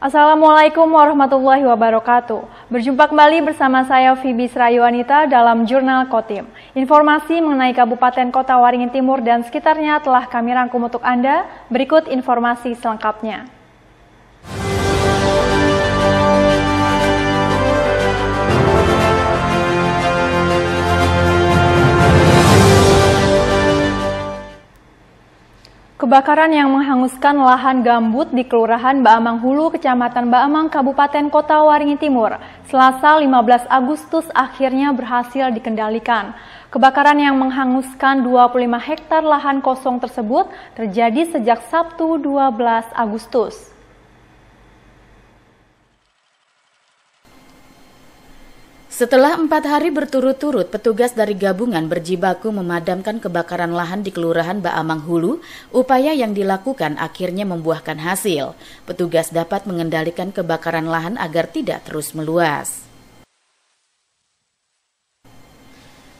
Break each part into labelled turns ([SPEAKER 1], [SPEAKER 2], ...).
[SPEAKER 1] Assalamualaikum warahmatullahi wabarakatuh. Berjumpa kembali bersama saya Fibi Srayuanita dalam Jurnal Kotim. Informasi mengenai Kabupaten Kota Waringin Timur dan sekitarnya telah kami rangkum untuk Anda. Berikut informasi selengkapnya. Kebakaran yang menghanguskan lahan gambut di Kelurahan Baamang Hulu, Kecamatan Baamang, Kabupaten Kota Waringin Timur, Selasa 15 Agustus akhirnya berhasil dikendalikan. Kebakaran yang menghanguskan 25 hektar lahan kosong tersebut terjadi sejak Sabtu 12 Agustus.
[SPEAKER 2] Setelah 4 hari berturut-turut, petugas dari gabungan berjibaku memadamkan kebakaran lahan di Kelurahan Baamang Hulu. Upaya yang dilakukan akhirnya membuahkan hasil. Petugas dapat mengendalikan kebakaran lahan agar tidak terus meluas.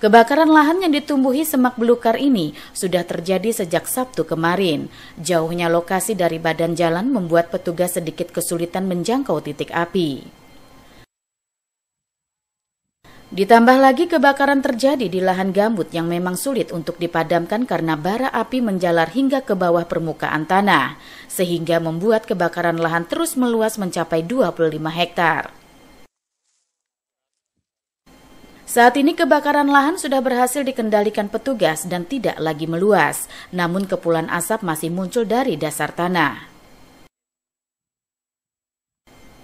[SPEAKER 2] Kebakaran lahan yang ditumbuhi semak belukar ini sudah terjadi sejak Sabtu kemarin. Jauhnya lokasi dari badan jalan membuat petugas sedikit kesulitan menjangkau titik api. Ditambah lagi kebakaran terjadi di lahan gambut yang memang sulit untuk dipadamkan karena bara api menjalar hingga ke bawah permukaan tanah, sehingga membuat kebakaran lahan terus meluas mencapai 25 hektar. Saat ini kebakaran lahan sudah berhasil dikendalikan petugas dan tidak lagi meluas, namun kepulan asap masih muncul dari dasar tanah.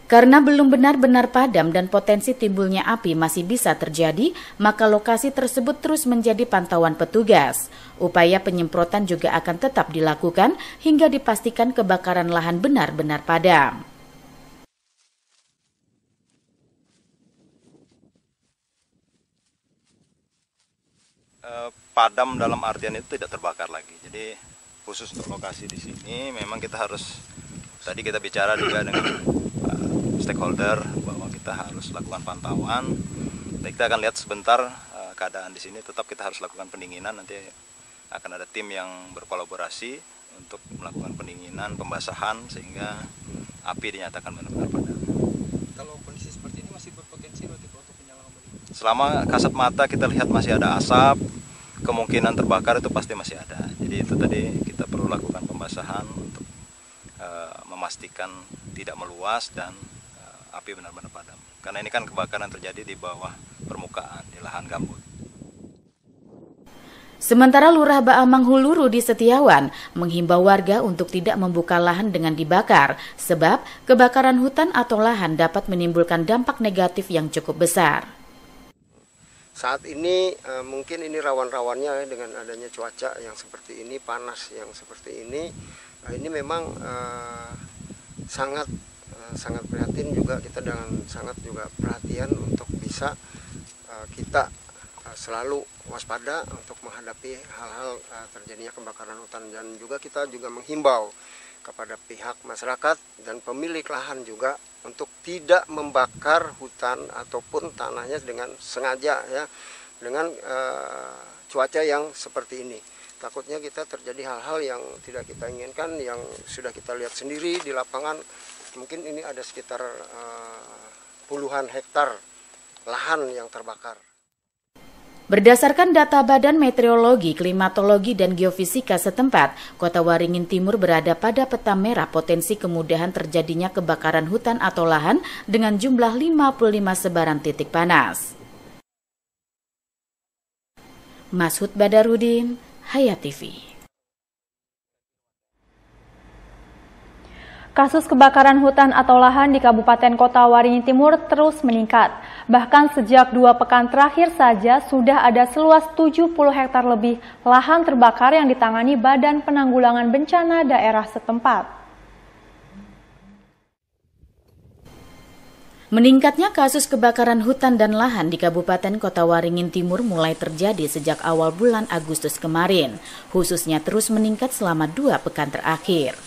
[SPEAKER 2] Karena belum benar-benar padam dan potensi timbulnya api masih bisa terjadi, maka lokasi tersebut terus menjadi pantauan petugas. Upaya penyemprotan juga akan tetap dilakukan hingga dipastikan kebakaran lahan benar-benar padam.
[SPEAKER 3] Padam dalam artian itu tidak terbakar lagi. Jadi khusus untuk lokasi di sini memang kita harus, tadi kita bicara juga dengan stakeholder bahwa kita harus lakukan pantauan. Kita akan lihat sebentar keadaan di sini. Tetap kita harus lakukan pendinginan. Nanti akan ada tim yang berkolaborasi untuk melakukan pendinginan, pembasahan sehingga api dinyatakan benar-benar padam.
[SPEAKER 4] Kalau kondisi seperti ini masih berpotensi untuk penyalaman?
[SPEAKER 3] Selama kasat mata kita lihat masih ada asap, kemungkinan terbakar itu pasti masih ada. Jadi itu tadi kita perlu lakukan pembasahan untuk memastikan tidak meluas dan api benar-benar padam. Karena ini kan kebakaran terjadi di bawah permukaan, di lahan gambut.
[SPEAKER 2] Sementara Lurah Baamang Hulu Rudi Setiawan menghimbau warga untuk tidak membuka lahan dengan dibakar, sebab kebakaran hutan atau lahan dapat menimbulkan dampak negatif yang cukup besar.
[SPEAKER 4] Saat ini mungkin ini rawan-rawannya dengan adanya cuaca yang seperti ini, panas yang seperti ini memang sangat prihatin juga, kita dengan sangat juga perhatian untuk bisa kita selalu waspada untuk menghadapi hal-hal terjadinya kebakaran hutan, dan juga kita juga menghimbau kepada pihak masyarakat dan pemilik lahan juga untuk tidak membakar hutan ataupun tanahnya dengan sengaja ya, dengan cuaca yang seperti ini. Takutnya kita terjadi hal-hal yang tidak kita inginkan, yang sudah kita lihat sendiri di lapangan. Mungkin ini ada sekitar puluhan hektar lahan yang terbakar.
[SPEAKER 2] Berdasarkan data Badan Meteorologi, Klimatologi, dan Geofisika setempat, Kota Waringin Timur berada pada peta merah potensi kemudahan terjadinya kebakaran hutan atau lahan dengan jumlah 55 sebaran titik panas. Mashud Badarudin, Hayat TV.
[SPEAKER 1] Kasus kebakaran hutan atau lahan di Kabupaten Kota Waringin Timur terus meningkat. Bahkan sejak 2 pekan terakhir saja sudah ada seluas 70 hektar lebih lahan terbakar yang ditangani Badan Penanggulangan Bencana daerah setempat.
[SPEAKER 2] Meningkatnya kasus kebakaran hutan dan lahan di Kabupaten Kota Waringin Timur mulai terjadi sejak awal bulan Agustus kemarin, khususnya terus meningkat selama 2 pekan terakhir.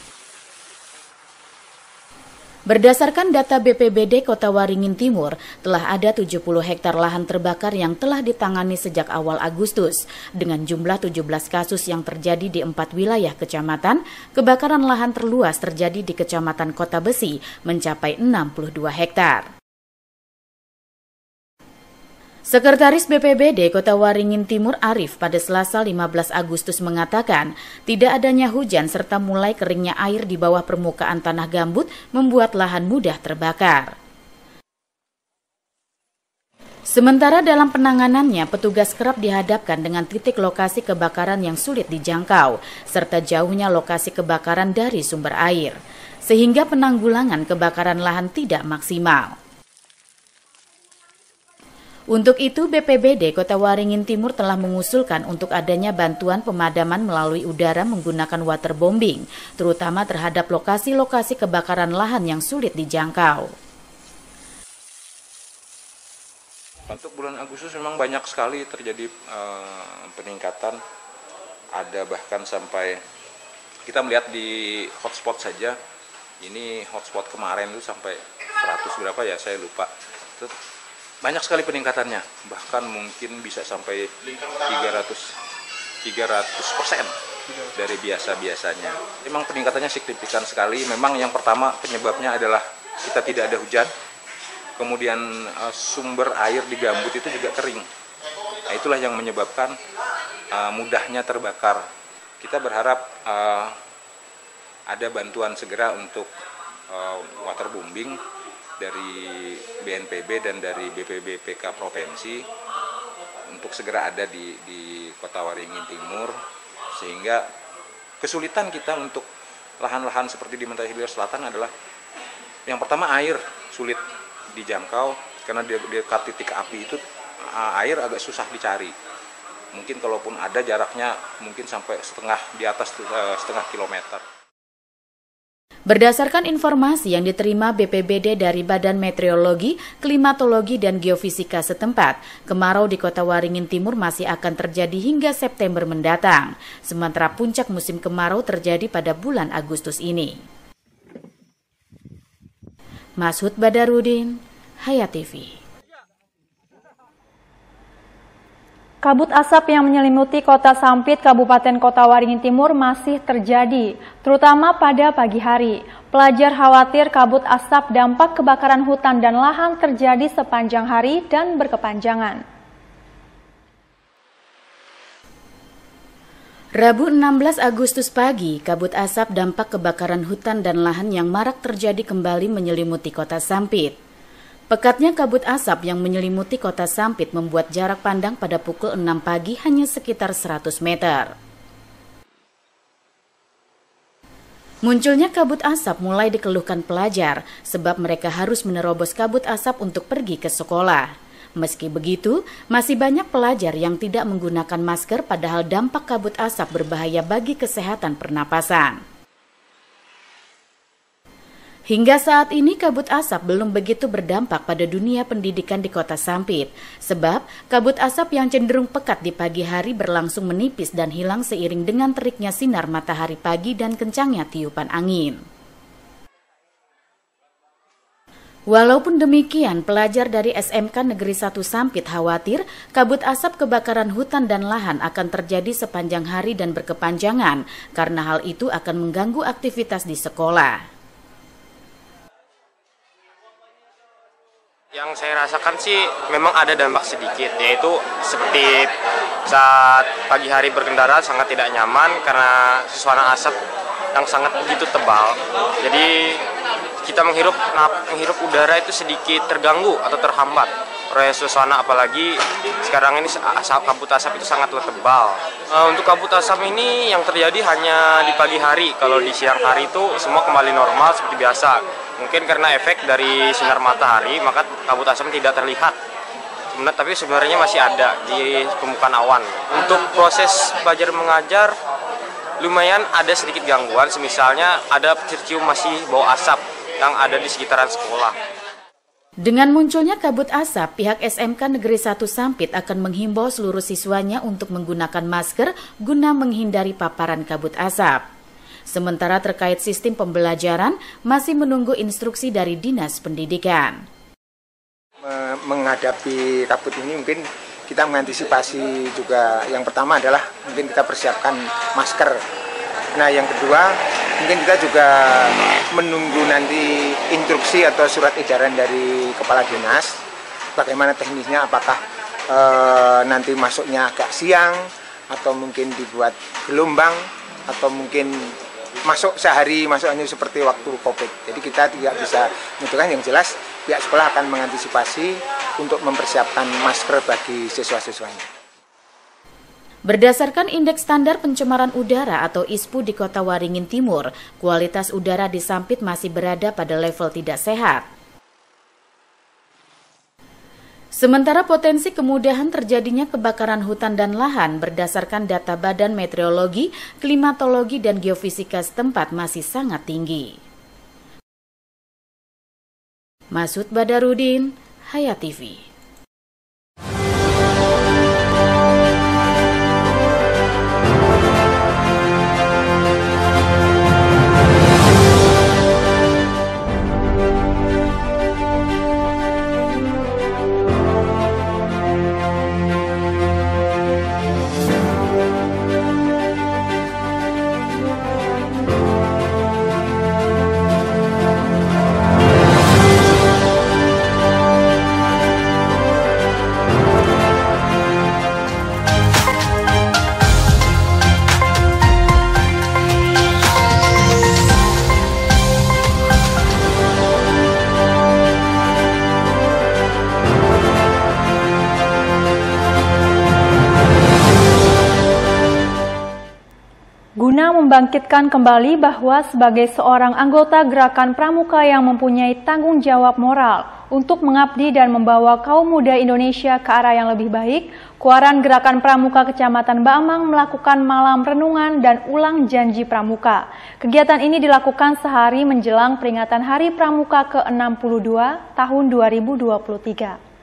[SPEAKER 2] Berdasarkan data BPBD Kota Waringin Timur, telah ada 70 hektar lahan terbakar yang telah ditangani sejak awal Agustus. Dengan jumlah 17 kasus yang terjadi di 4 wilayah kecamatan, kebakaran lahan terluas terjadi di Kecamatan Kota Besi mencapai 62 hektar. Sekretaris BPBD Kota Waringin Timur Arif pada Selasa 15 Agustus mengatakan, tidak adanya hujan serta mulai keringnya air di bawah permukaan tanah gambut membuat lahan mudah terbakar. Sementara dalam penanganannya, petugas kerap dihadapkan dengan titik lokasi kebakaran yang sulit dijangkau, serta jauhnya lokasi kebakaran dari sumber air, sehingga penanggulangan kebakaran lahan tidak maksimal. Untuk itu, BPBD Kota Waringin Timur telah mengusulkan untuk adanya bantuan pemadaman melalui udara menggunakan waterbombing, terutama terhadap lokasi-lokasi kebakaran lahan yang sulit dijangkau.
[SPEAKER 5] Untuk bulan Agustus memang banyak sekali terjadi peningkatan, ada bahkan sampai kita melihat di hotspot saja, ini hotspot kemarin itu sampai 100 berapa ya, saya lupa. Itu banyak sekali peningkatannya, bahkan mungkin bisa sampai 300% dari biasanya. Memang peningkatannya signifikan sekali. Memang yang pertama penyebabnya adalah kita tidak ada hujan, kemudian sumber air di gambut itu juga kering. Nah, itulah yang menyebabkan mudahnya terbakar. Kita berharap ada bantuan segera untuk waterbombing dari BNPB dan dari BPBPK Provinsi untuk segera ada di Kota Waringin Timur, sehingga kesulitan kita untuk lahan-lahan seperti di Mentah Hilir Selatan adalah yang pertama air sulit dijangkau karena di dekat titik api itu air agak susah dicari. Mungkin kalaupun ada jaraknya mungkin sampai di atas setengah kilometer.
[SPEAKER 2] Berdasarkan informasi yang diterima BPBD dari Badan Meteorologi, Klimatologi, dan Geofisika setempat, kemarau di Kota Waringin Timur masih akan terjadi hingga September mendatang, sementara puncak musim kemarau terjadi pada bulan Agustus ini. Mashud Badarudin, Hayat TV.
[SPEAKER 1] Kabut asap yang menyelimuti Kota Sampit, Kabupaten Kota Waringin Timur masih terjadi, terutama pada pagi hari. Pelajar khawatir kabut asap dampak kebakaran hutan dan lahan terjadi sepanjang hari dan berkepanjangan.
[SPEAKER 2] Rabu 16 Agustus pagi, kabut asap dampak kebakaran hutan dan lahan yang marak terjadi kembali menyelimuti Kota Sampit. Pekatnya kabut asap yang menyelimuti Kota Sampit membuat jarak pandang pada pukul 6 pagi hanya sekitar 100 meter. Munculnya kabut asap mulai dikeluhkan pelajar sebab mereka harus menerobos kabut asap untuk pergi ke sekolah. Meski begitu, masih banyak pelajar yang tidak menggunakan masker padahal dampak kabut asap berbahaya bagi kesehatan pernapasan. Hingga saat ini kabut asap belum begitu berdampak pada dunia pendidikan di Kota Sampit, sebab kabut asap yang cenderung pekat di pagi hari berlangsung menipis dan hilang seiring dengan teriknya sinar matahari pagi dan kencangnya tiupan angin. Walaupun demikian, pelajar dari SMK Negeri 1 Sampit khawatir kabut asap kebakaran hutan dan lahan akan terjadi sepanjang hari dan berkepanjangan, karena hal itu akan mengganggu aktivitas di sekolah.
[SPEAKER 6] Yang saya rasakan sih memang ada dampak sedikit, yaitu seperti saat pagi hari berkendara sangat tidak nyaman karena suasana asap yang sangat begitu tebal. Jadi kita menghirup udara itu sedikit terganggu atau terhambat oleh suasana, apalagi sekarang ini kabut asap itu sangat tebal. Untuk kabut asap ini yang terjadi hanya di pagi hari, kalau di siang hari itu semua kembali normal seperti biasa. Mungkin karena efek dari sinar matahari, maka kabut asap tidak terlihat. Tapi sebenarnya masih ada di permukaan awan. Untuk proses belajar mengajar, lumayan ada sedikit gangguan. Misalnya ada tercium masih bau asap yang ada di sekitaran sekolah.
[SPEAKER 2] Dengan munculnya kabut asap, pihak SMK Negeri 1 Sampit akan menghimbau seluruh siswanya untuk menggunakan masker guna menghindari paparan kabut asap. Sementara terkait sistem pembelajaran masih menunggu instruksi dari Dinas Pendidikan.
[SPEAKER 7] Menghadapi kabut ini mungkin kita mengantisipasi juga, yang pertama adalah mungkin kita persiapkan masker. Nah yang kedua mungkin kita juga menunggu nanti instruksi atau surat edaran dari Kepala Dinas bagaimana teknisnya, apakah nanti masuknya agak siang atau mungkin dibuat gelombang atau mungkin masuk sehari, masuknya seperti waktu COVID. Jadi kita tidak bisa menentukan, yang jelas pihak sekolah akan mengantisipasi untuk mempersiapkan masker bagi siswa-siswanya.
[SPEAKER 2] Berdasarkan Indeks Standar Pencemaran Udara atau ISPU di Kota Waringin Timur, kualitas udara di Sampit masih berada pada level tidak sehat. Sementara potensi kemudahan terjadinya kebakaran hutan dan lahan berdasarkan data Badan Meteorologi, Klimatologi, dan Geofisika setempat masih sangat tinggi. Masud Badarudin, Hayat TV.
[SPEAKER 1] Guna membangkitkan kembali bahwa sebagai seorang anggota gerakan pramuka yang mempunyai tanggung jawab moral untuk mengabdi dan membawa kaum muda Indonesia ke arah yang lebih baik, Kuaran Gerakan Pramuka Kecamatan Baamang melakukan malam renungan dan ulang janji pramuka. Kegiatan ini dilakukan sehari menjelang peringatan Hari Pramuka ke-62 tahun 2023.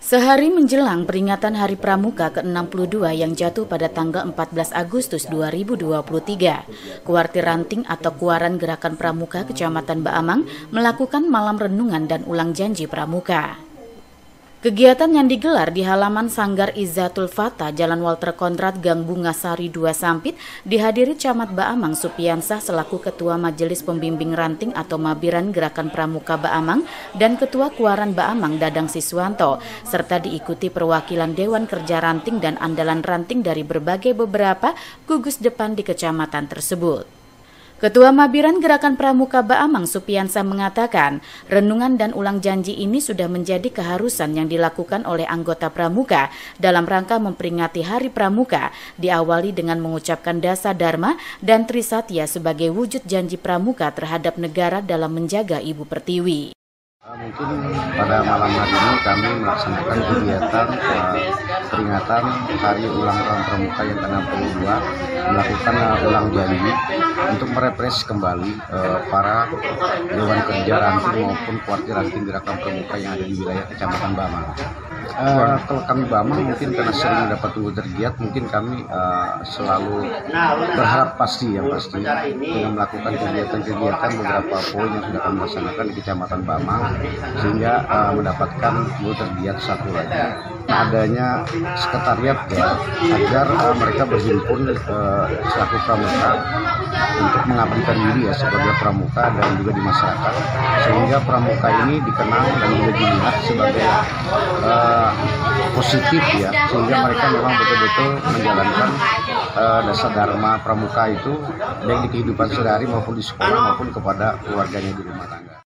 [SPEAKER 2] Sehari menjelang peringatan Hari Pramuka ke-62 yang jatuh pada tanggal 14 Agustus 2023, Kuartir Ranting atau Kuaran Gerakan Pramuka Kecamatan Baamang melakukan malam renungan dan ulang janji pramuka. Kegiatan yang digelar di halaman Sanggar Izzatul Fatah, Jalan Walter Konrad, Gang Bungasari 2 Sampit, dihadiri Camat Baamang Supiansah selaku Ketua Majelis Pembimbing Ranting atau Mabiran Gerakan Pramuka Baamang dan Ketua Kuaran Baamang Dadang Siswanto, serta diikuti perwakilan Dewan Kerja Ranting dan Andalan Ranting dari berbagai beberapa gugus depan di kecamatan tersebut. Ketua Mabiran Gerakan Pramuka Baamang Supiansah mengatakan, renungan dan ulang janji ini sudah menjadi keharusan yang dilakukan oleh anggota pramuka dalam rangka memperingati Hari Pramuka, diawali dengan mengucapkan Dasa Dharma dan Trisatya sebagai wujud janji pramuka terhadap negara dalam menjaga Ibu Pertiwi.
[SPEAKER 8] Mungkin pada malam hari ini kami melaksanakan kegiatan peringatan Hari Ulang Tahun Pramuka yang ke-62, melakukan ulang janji untuk merefresh kembali para Dewan Kerja Ranting maupun Kuartir Ranting Gerakan Pramuka yang ada di wilayah Kecamatan Baamang. Kalau kami Baamang mungkin karena sering mendapat tugas tergiat, mungkin kami selalu berharap yang pasti dengan melakukan kegiatan-kegiatan beberapa poin yang sudah kami laksanakan di Kecamatan Baamang, sehingga mendapatkan tergiat satu lagi adanya sekretariat ya, agar mereka berhimpun selaku pramuka untuk mengabdikan diri ya sebagai pramuka dan juga di masyarakat, sehingga pramuka ini dikenal dan juga dilihat sebagai positif ya, sehingga mereka memang betul-betul menjalankan dasar dharma pramuka itu baik di kehidupan sehari maupun di sekolah maupun kepada keluarganya di rumah tangga.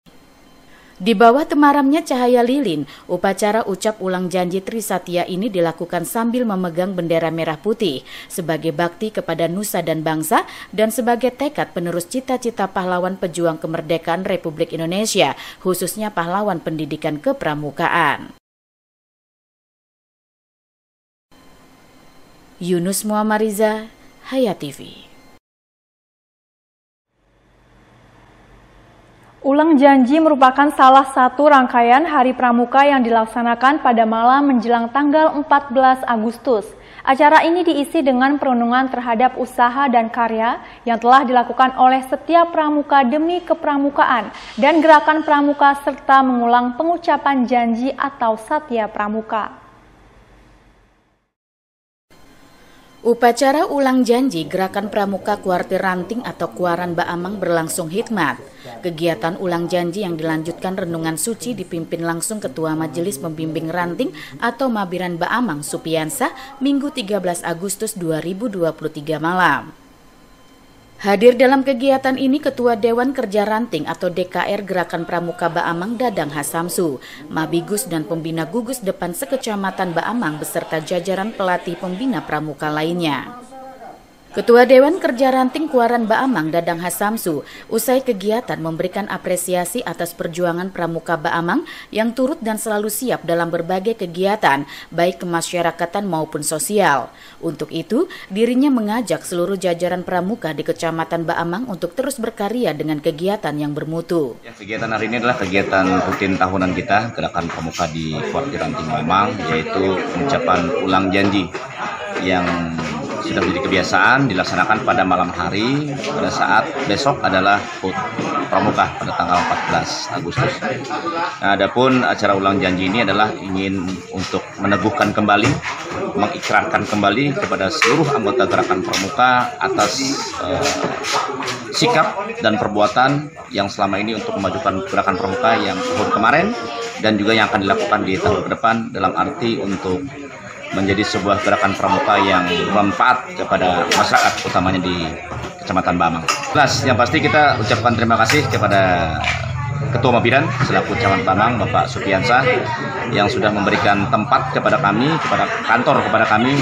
[SPEAKER 2] Di bawah temaramnya cahaya lilin, upacara ucap ulang janji Trisatya ini dilakukan sambil memegang bendera merah putih sebagai bakti kepada nusa dan bangsa dan sebagai tekad penerus cita-cita pahlawan pejuang kemerdekaan Republik Indonesia, khususnya pahlawan pendidikan kepramukaan. Yunus Muammariza, Hayat TV.
[SPEAKER 1] Ulang janji merupakan salah satu rangkaian Hari Pramuka yang dilaksanakan pada malam menjelang tanggal 14 Agustus. Acara ini diisi dengan perundungan terhadap usaha dan karya yang telah dilakukan oleh setiap pramuka demi kepramukaan dan gerakan pramuka serta mengulang pengucapan janji atau satya pramuka.
[SPEAKER 2] Upacara ulang janji Gerakan Pramuka Kuartir Ranting atau Kuaran Baamang berlangsung hikmat. Kegiatan ulang janji yang dilanjutkan renungan suci dipimpin langsung Ketua Majelis Pembimbing Ranting atau Mabiran Baamang Supiansa Minggu 13 Agustus 2023 malam. Hadir dalam kegiatan ini Ketua Dewan Kerja Ranting atau DKR Gerakan Pramuka Baamang Dadang Hasamsu, Mabigus dan Pembina Gugus Depan Sekecamatan Baamang beserta jajaran pelatih pembina pramuka lainnya. Ketua Dewan Kerja Ranting Kuaran Baamang Dadang Hasamsu usai kegiatan memberikan apresiasi atas perjuangan pramuka Baamang yang turut dan selalu siap dalam berbagai kegiatan baik kemasyarakatan maupun sosial. Untuk itu, dirinya mengajak seluruh jajaran pramuka di Kecamatan Baamang untuk terus berkarya dengan kegiatan yang bermutu.
[SPEAKER 9] Kegiatan hari ini adalah kegiatan rutin tahunan kita, Gerakan Pramuka di Kuartir Ranting Baamang, yaitu pengucapan ulang janji yang sudah menjadi kebiasaan dilaksanakan pada malam hari pada saat besok adalah HUT Pramuka pada tanggal 14 Agustus. Nah, adapun acara ulang janji ini adalah ingin untuk meneguhkan kembali, mengikrarkan kembali kepada seluruh anggota Gerakan Pramuka atas sikap dan perbuatan yang selama ini untuk memajukan Gerakan Pramuka yang HUT kemarin dan juga yang akan dilakukan di tahun ke depan dalam arti untuk menjadi sebuah gerakan pramuka yang bermanfaat kepada masyarakat, utamanya di Kecamatan Baamang. Yang pasti kita ucapkan terima kasih kepada Ketua Mabiran selaku Camat Baamang, Bapak Supiansa, yang sudah memberikan tempat kepada kami, kepada kantor kepada kami.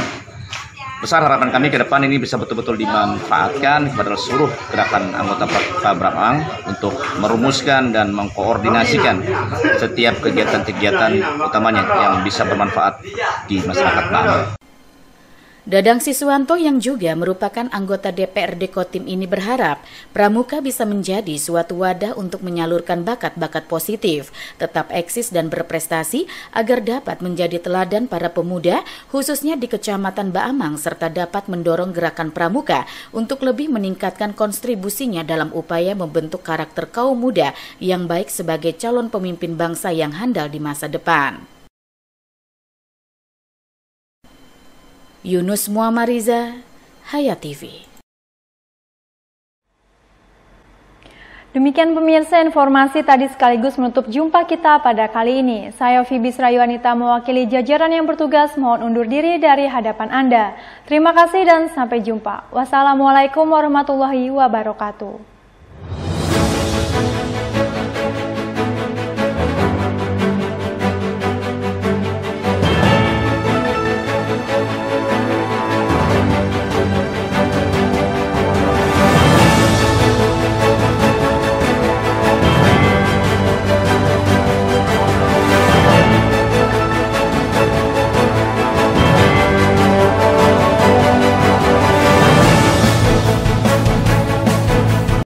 [SPEAKER 9] Besar harapan kami ke depan ini bisa betul-betul dimanfaatkan kepada seluruh gerakan anggota Baamang untuk merumuskan dan mengkoordinasikan setiap kegiatan-kegiatan utamanya yang bisa bermanfaat di masyarakat Baamang.
[SPEAKER 2] Dadang Siswanto yang juga merupakan anggota DPRD Kotim ini berharap pramuka bisa menjadi suatu wadah untuk menyalurkan bakat-bakat positif, tetap eksis dan berprestasi agar dapat menjadi teladan para pemuda khususnya di Kecamatan Baamang serta dapat mendorong gerakan pramuka untuk lebih meningkatkan kontribusinya dalam upaya membentuk karakter kaum muda yang baik sebagai calon pemimpin bangsa yang handal di masa depan. Yunus Muammariza, Hayat TV.
[SPEAKER 1] Demikian pemirsa, informasi tadi sekaligus menutup jumpa kita pada kali ini. Saya Fibis Rayuanita mewakili jajaran yang bertugas mohon undur diri dari hadapan Anda. Terima kasih dan sampai jumpa. Wassalamualaikum warahmatullahi wabarakatuh.